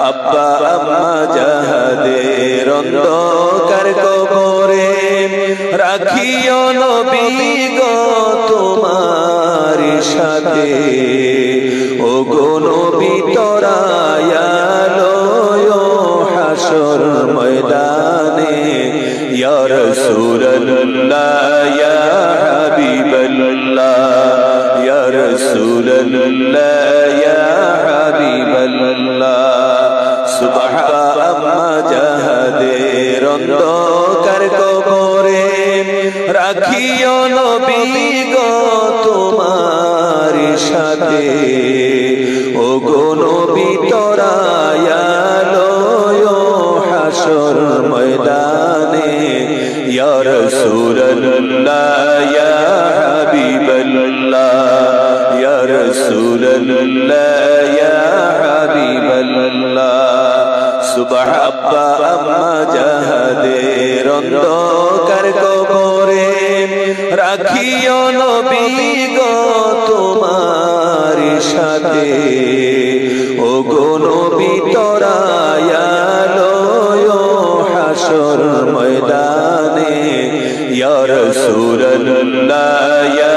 আব্বা আম্মা যাহাদের অন্ধকার কবরে রাখিও নবী গো তোমার সাথে ও গো নবী তরায়ালো হাসর ময়দানে ইয়া রাসূলুল্লাহ ইয়া হাবিবাল্লাহ ইয়া রাসূলুল্লাহ ইয়া হাবিবাল্লাহ সুবহান আম্মা যাহাদের অন্ধকার কবরে রাখিও নবী গো তোমার সাথে ও গো নবী তরায়ালো হাসর ময়দানে ইয়া রাসূলুল্লাহ ইয়া হাবিবাল্লাহ ইয়া রাসূলুল্লাহ ইয়া হাবিবাল্লাহ সুবহান আব্বা আম্মা যাহাদের অন্ধকার কবরে রাখিও নবী গো তোমার সাথে ও গো নবী তরায়ালো হাসর ময়দানে ইয়া রাসূলুল্লাহ ইয়া